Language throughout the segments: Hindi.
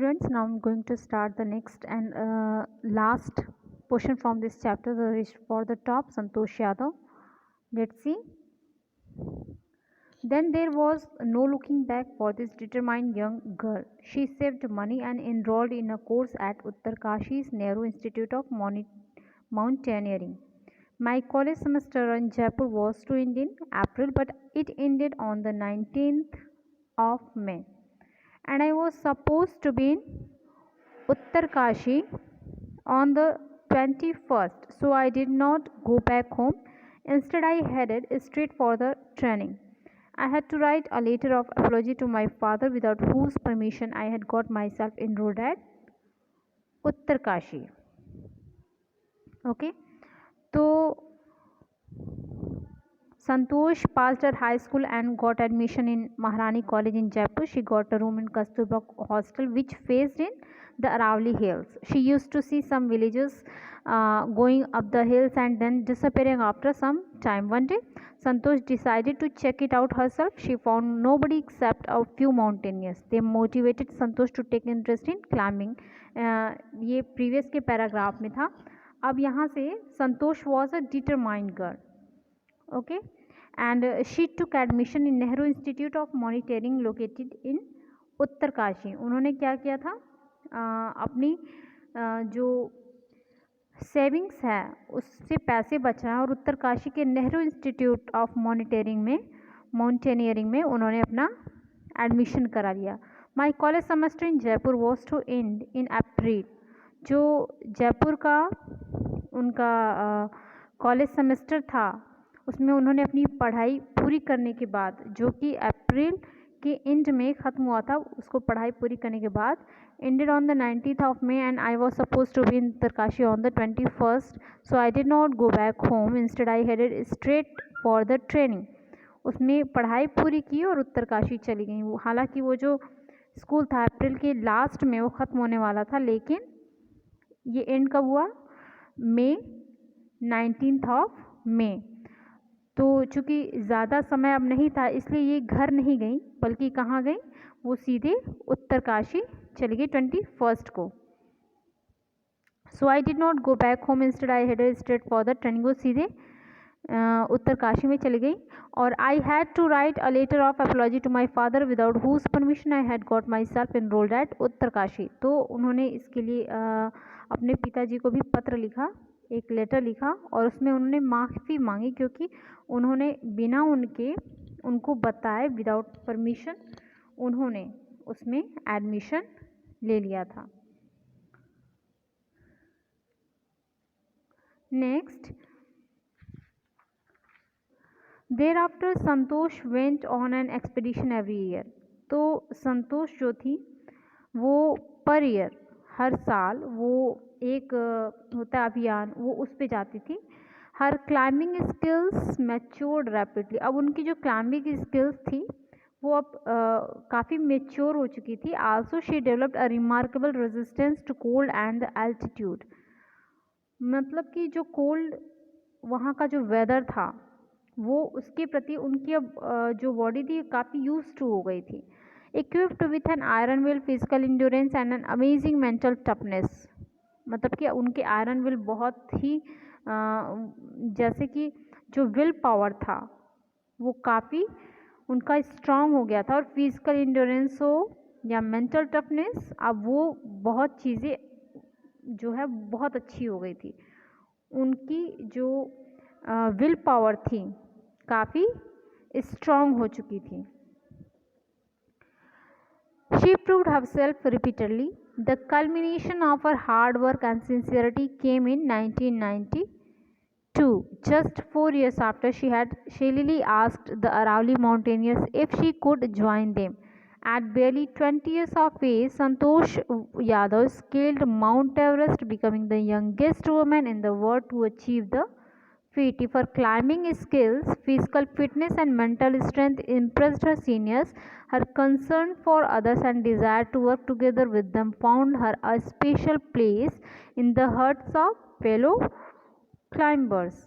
students, now I'm going to start the next and last portion from this chapter, the Wish for the Top, Santosh Yadav. Let's see. Then there was no looking back for this determined young girl. She saved money and enrolled in a course at Uttarkashi's Nehru Institute of Mountaineering. My college semester in Jaipur was to end in April, but it ended on the 19th of May. And I was supposed to be in Uttarkashi on the 21st, so I did not go back home. Instead, I headed straight for the training. I had to write a letter of apology to my father, without whose permission I had got myself enrolled at Uttarkashi. Okay, so Santosh passed her high school and got admission in Maharani College in Jaipur. She got a room in Kasturba Hostel, which faced in the Aravalli Hills. She used to see some villagers going up the hills and then disappearing after some time. One day, Santosh decided to check it out herself. She found nobody except a few mountaineers. They motivated Santosh to take interest in climbing. ये previous के paragraph में था. अब यहाँ से Santosh was a determined girl. Okay, and she took admission in Nehru Institute of Mountaineering located in Uttarkashi. उन्होंने क्या किया था, अपनी जो सेविंग्स है उससे पैसे बचाए और उत्तरकाशी के नेहरू इंस्टीट्यूट ऑफ माउंटेनियरिंग में उन्होंने अपना एडमिशन करा लिया. My college semester in Jaipur was to end in April. जो जयपुर का उनका कॉलेज सेमेस्टर था उसमें उन्होंने अपनी पढ़ाई पूरी करने के बाद, जो कि अप्रैल के एंड में ख़त्म हुआ था, उसको पढ़ाई पूरी करने के बाद ended on the 19th of May and I was supposed to be in Uttarkashi on the 21st, so I did not go back home. Instead I headed straight for the training. उसमें पढ़ाई पूरी की और उत्तरकाशी चली गई. वो हालांकि वो जो स्कूल था अप्रैल के लास्ट में वो ख़त्म होने वाला था, लेकिन ये एंड कब हुआ, मई 19th of May. तो चूँकि ज़्यादा समय अब नहीं था इसलिए ये घर नहीं गई, बल्कि कहाँ गई, वो सीधे उत्तरकाशी चली गई 21st को. So I did not go back home. Instead I headed straight for the training. वो सीधे उत्तरकाशी में चली गई. और I had to write a letter of apology to my father, without whose permission I had got myself enrolled at Uttarkashi. तो उन्होंने इसके लिए अपने पिताजी को भी पत्र लिखा, एक लेटर लिखा, और उसमें उन्होंने माफ़ी मांगी क्योंकि उन्होंने बिना उनको बताए, विदाउट परमिशन उन्होंने उसमें एडमिशन ले लिया था. Next, there after Santosh went on an expedition every year. तो संतोष जो थी वो पर ईयर, हर साल वो एक होता अभियान, वो उस पे जाती थी. हर क्लाइंबिंग स्किल्स मैच्योर्ड रैपिडली. अब उनकी जो क्लाइंबिंग स्किल्स थी वो अब काफ़ी मेच्योर हो चुकी थी. Also she developed a remarkable resistance to cold and the altitude. मतलब कि जो कोल्ड वहाँ का जो वेदर था वो उसके प्रति उनकी अब जो बॉडी थी काफ़ी यूज टू हो गई थी. Equipped with an iron will, physical endurance and an amazing mental toughness. मतलब कि उनके आयरन विल बहुत ही जैसे कि जो विल पावर था वो काफ़ी उनका स्ट्रांग हो गया था, और फिजिकल इंड्योरेंस हो या मेंटल टफनेस, अब वो बहुत चीज़ें जो है बहुत अच्छी हो गई थी. उनकी जो विल पावर थी काफ़ी स्ट्रांग हो चुकी थी. She proved herself repeatedly. The culmination of her hard work and sincerity came in 1992, just 4 years after she had shellily asked the Aravalli mountaineers if she could join them. At barely 20 years of age, Santosh Yadav scaled Mount Everest, becoming the youngest woman in the world to achieve the feat. If her climbing skills, physical fitness and mental strength impressed her seniors, her concern for others and desire to work together with them found her a special place in the hearts of fellow climbers.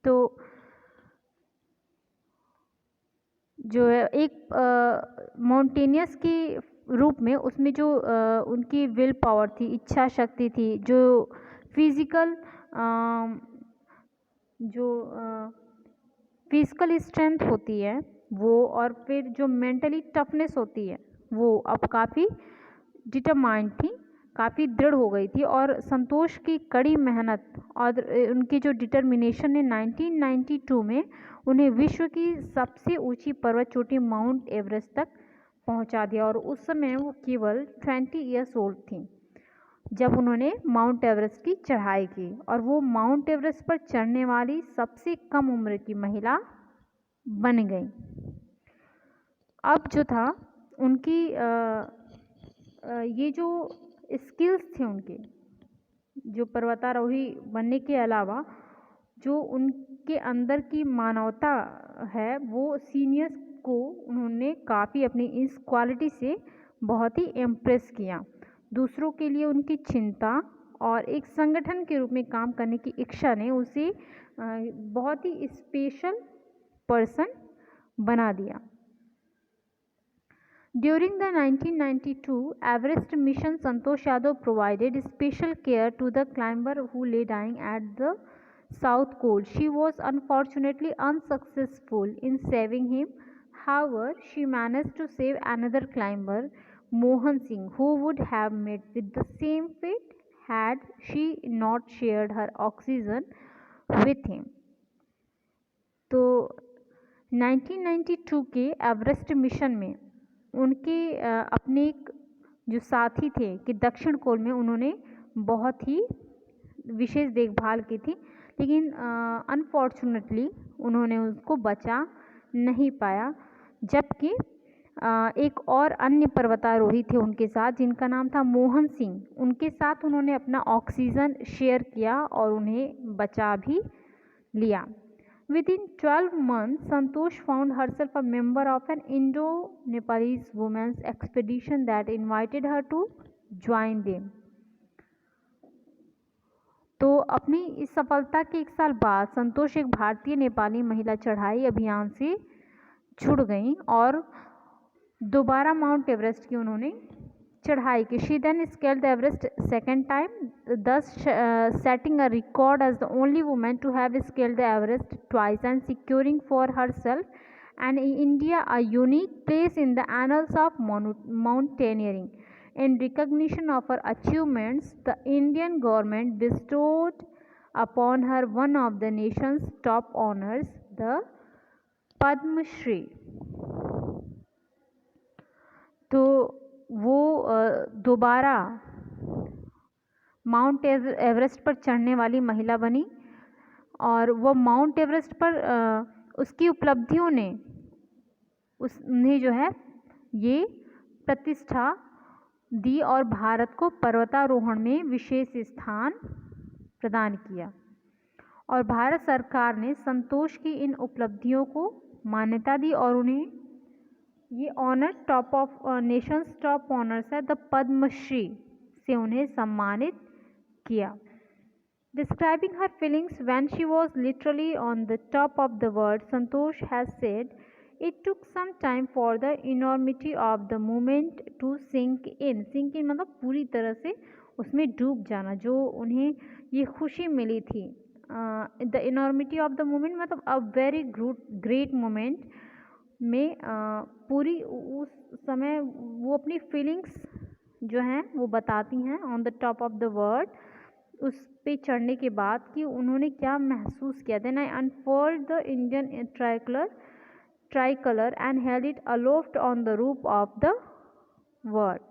तो जो है एक माउंटेनियस की रूप में उसमें जो उनकी विल पावर थी, इच्छा शक्ति थी, जो फिजिकल स्ट्रेंथ होती है वो, और फिर जो मेंटली टफनेस होती है वो अब काफ़ी डिटरमाइंड थी, काफ़ी दृढ़ हो गई थी। और संतोष की कड़ी मेहनत और उनकी जो डिटर्मिनेशन ने 1992 में उन्हें विश्व की सबसे ऊंची पर्वत चोटी माउंट एवरेस्ट तक पहुंचा दिया। और उस समय वो केवल 20 ईयर्स ओल्ड थी जब उन्होंने माउंट एवरेस्ट की चढ़ाई की, और वो माउंट एवरेस्ट पर चढ़ने वाली सबसे कम उम्र की महिला बन गई। अब जो था उनकी ये जो स्किल्स थे उनके, जो पर्वतारोही बनने के अलावा जो उनके अंदर की मानवता है, वो सीनियर्स को उन्होंने काफ़ी अपनी इस क्वालिटी से बहुत ही इम्प्रेस किया। दूसरों के लिए उनकी चिंता और एक संगठन के रूप में काम करने की इच्छा ने उसे बहुत ही स्पेशल पर्सन बना दिया। During the 1992 Everest mission, Santosh Yadav provided special care to the climber who lay dying at the South Pole. She was unfortunately unsuccessful in saving him. However, she managed to save another climber, Mohan Singh, who would have met with the same fate had she not shared her oxygen with him. तो 1992 के एवरेस्ट मिशन में उनके अपने एक जो साथी थे कि दक्षिण कोल में उन्होंने बहुत ही विशेष देखभाल की थी, लेकिन अनफॉर्चुनेटली उन्होंने उसको बचा नहीं पाया। जबकि एक और अन्य पर्वतारोही थे उनके साथ जिनका नाम था मोहन सिंह, उनके साथ उन्होंने अपना ऑक्सीजन शेयर किया और उन्हें बचा भी लिया। Within 12 months, Santosh found herself a member of an Indo-Nepalese women's expedition that invited her to join them. तो अपनी इस सफलता के 1 साल बाद संतोष एक भारतीय नेपाली महिला चढ़ाई अभियान से जुड़ गईं और दोबारा माउंट एवरेस्ट की उन्होंने चढ़ाई की। She then scaled the Everest second time, thus setting a record as the only woman to have scaled the Everest twice and securing for herself and India a unique place in the annals of mountaineering. In recognition of her achievements, the Indian government bestowed upon her one of the nation's top honors, the Padma Shri. तो वो दोबारा माउंट एवरेस्ट पर चढ़ने वाली महिला बनी और वो माउंट एवरेस्ट पर उसकी उपलब्धियों ने उन्हें जो है ये प्रतिष्ठा दी और भारत को पर्वतारोहण में विशेष स्थान प्रदान किया। और भारत सरकार ने संतोष की इन उपलब्धियों को मान्यता दी और उन्हें ये honour top of nations top honours है द पद्मश्री से उन्हें सम्मानित किया। Describing her feelings when she was literally on the top of the world, Santosh has said, "It took some time for the enormity of the moment to sink in." Sink in मतलब पूरी तरह से उसमें डूब जाना, जो उन्हें ये खुशी मिली थी। The enormity of the moment मतलब a very great moment में पूरी उस समय वो अपनी फीलिंग्स जो हैं वो बताती हैं on the top of the world, उस पे चढ़ने के बाद कि उन्होंने क्या महसूस किया। Then I unfold the Indian tricolour and held it aloft on the roof of the world.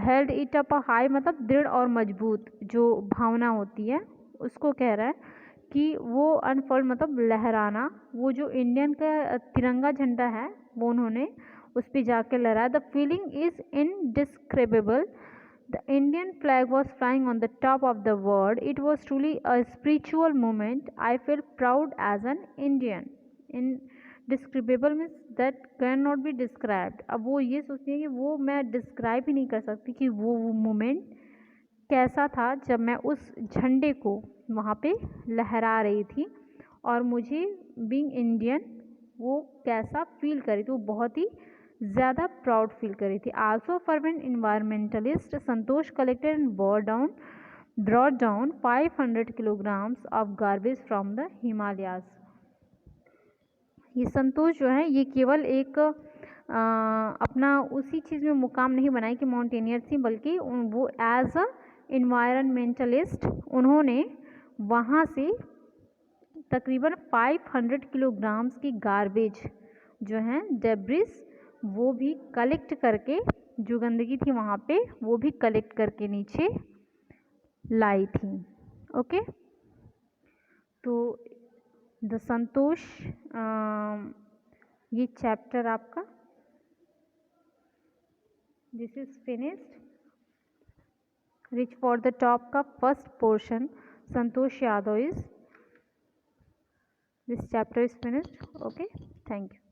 Held it up a high मतलब दृढ़ और मजबूत जो भावना होती है उसको कह रहा है कि वो अनफोल्ड मतलब लहराना, वो जो इंडियन का तिरंगा झंडा है वो उन्होंने उस पर जाके लहराया। The feeling is indescribable. The Indian flag was flying on the top of the world. It was truly a spiritual moment. I feel proud as an Indian. Indescribable means that can not be described. अब वो ये सोचती है कि वो मैं डिस्क्राइब ही नहीं कर सकती कि वो मोमेंट कैसा था जब मैं उस झंडे को वहाँ पे लहरा रही थी और मुझे बीइंग इंडियन वो कैसा फील करी थी। वो बहुत ही ज़्यादा प्राउड फील कर रही थी। Also fervent environmentalist Santosh collected and brought down 500 kilograms of garbage from the Himalayas। ये संतोष जो है ये केवल एक अपना उसी चीज़ में मुकाम नहीं बनाई कि माउंटेनियर थी, बल्कि वो एज अ इन्वायरमेंटलिस्ट उन्होंने वहाँ से तकरीबन 500 किलोग्राम्स की गार्बेज जो है डेब्रिस वो भी कलेक्ट करके, जो गंदगी थी वहाँ पे वो भी कलेक्ट करके नीचे लाई थी। ओके, तो द संतोष ये चैप्टर आपका this is finished. Reach for the top का first portion Santosh Yadav is this chapter is finished. Okay, thank you.